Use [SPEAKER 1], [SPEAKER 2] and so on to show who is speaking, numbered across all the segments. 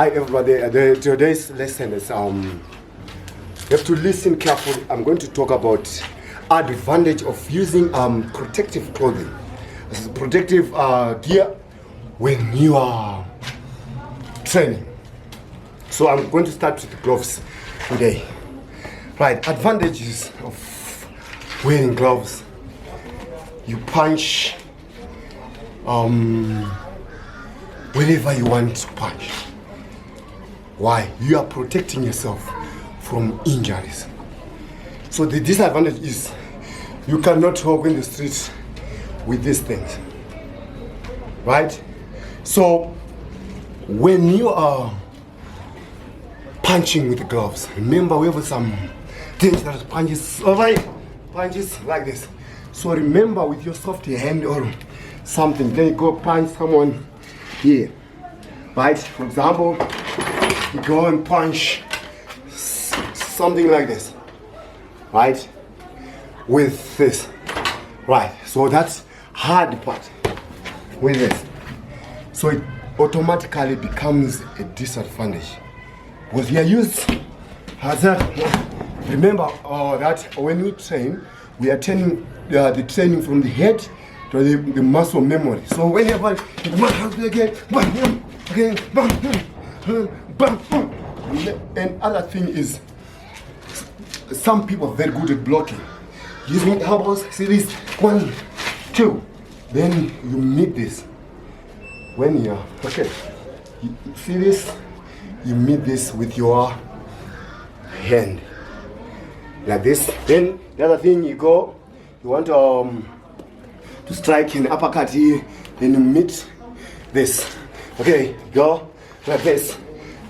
[SPEAKER 1] Hi everybody, today's lesson is you have to listen carefully. I'm going to talk about advantage of using protective clothing, protective gear when you are training. So I'm going to start with the gloves today. Right, advantages of wearing gloves. You punch whenever you want to punch. Why? You are protecting yourself from injuries. So the disadvantage is you cannot walk in the streets with these things. Right? So when you are punching with the gloves, remember we have some dangerous punches over here. Punches like this. So remember with your soft hand or something, then you go punch someone here. Right? For example, you go and punch something like this, right? With this, right? So that's hard part with this. So it automatically becomes a disadvantage because we are used as a, remember that when we train, we are training the training from the head to the muscle memory. So whenever and other thing is, some people are very good at blocking. Using elbows, see this, 1, 2. Then you meet this. When you're, okay, you see this, you meet this with your hand. Like this. Then the other thing you go, you want to strike an uppercut here, then you meet this. Okay, go like this.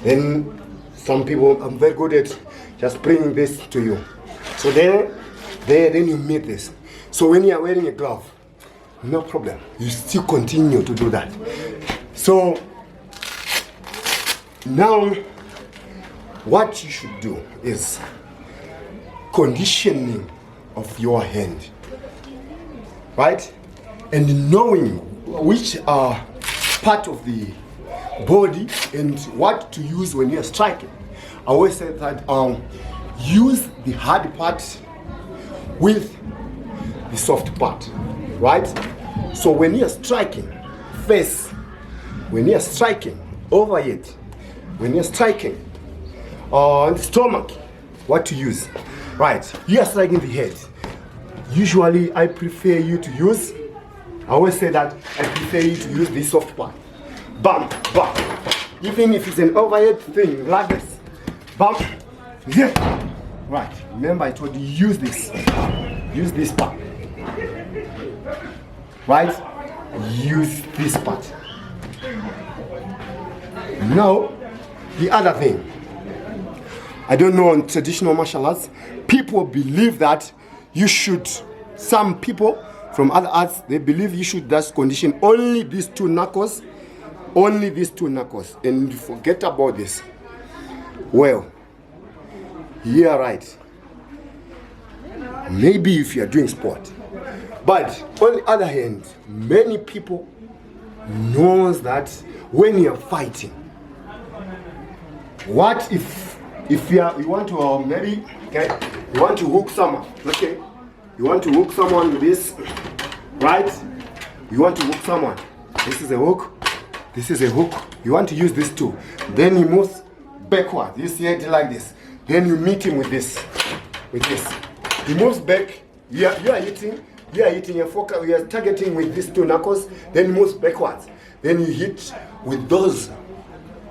[SPEAKER 1] Then some people are very good at just bringing this to you. So then you meet this. So when you are wearing a glove, no problem. You still continue to do that. So now what you should do is conditioning of your hand. Right? And knowing which are part of the body and what to use when you're striking. I always say that use the hard part with the soft part, right? So when you're striking face, when you're striking overhead, when you're striking on the stomach, what to use, right? You are striking the head. Usually I prefer you to use, I always say that I prefer you to use the soft part. Bam, bam. Even if it's an overhead thing like this. Bam. Yeah. Right. Remember I told you use this. Use this part. Right? Use this part. Now, the other thing. I don't know in traditional martial arts, people believe that you should, some people from other arts, they believe you should just condition only these two knuckles. Only these two knuckles, and forget about this. Well, you are right. Maybe if you are doing sport, but on the other hand, many people knows that when you are fighting, what if you want to maybe you want to hook someone, okay? You want to hook someone with this, right? You want to hook someone. This is a hook. This is a hook. You want to use this too. Then you move backward. You see it like this. Then you meet him with this. With this. He moves back. You are hitting your focus. You are targeting with these two knuckles. Then he moves backwards. Then you hit with those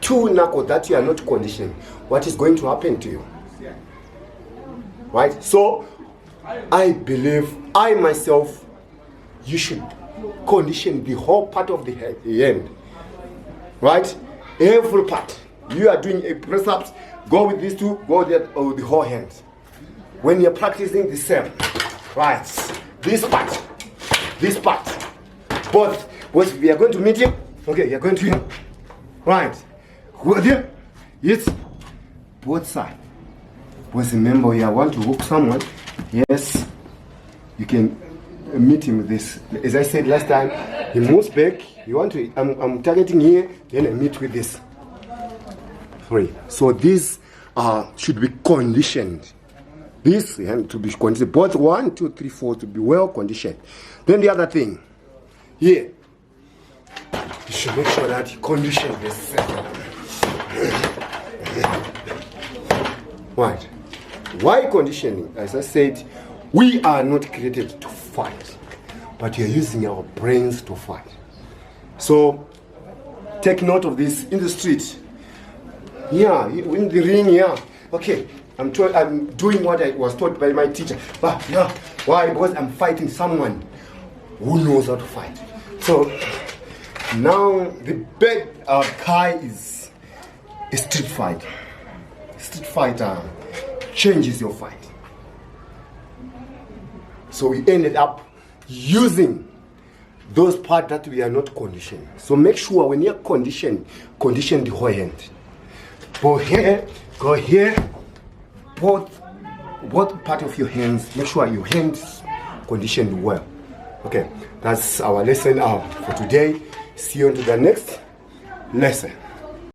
[SPEAKER 1] two knuckles that you are not conditioning. What is going to happen to you? Right? So I believe, I myself, you should condition the whole part of the hand. Right? Every part. You are doing a press ups, go with these two, go with the whole hand. When you're practicing the same. Right. This part. Both we are going to meet him. Okay, you're going to him. Right. With him. It's both sides. Because remember, you want to hook someone. Yes. You can meet him with this. As I said last time, he moves back. You want to, I'm targeting here, then I meet with this. 3. So these should be conditioned. This hand to be conditioned. Both 1, 2, 3, 4 to be well conditioned. Then the other thing, here, you should make sure that you condition this. Right. Why conditioning? As I said, we are not created to fight, but we are using our brains to fight. So take note of this in the street. Yeah, in the ring, yeah. Okay, I'm doing what I was taught by my teacher. But yeah, why? Because I'm fighting someone who knows how to fight. So now the bad guy is a street fight. Street fighter changes your fight. So we ended up using those parts that we are not conditioned. So make sure when you're conditioned, condition the whole hand. Go here, both part of your hands. Make sure your hands conditioned well. Okay, that's our lesson for today. See you on to the next lesson.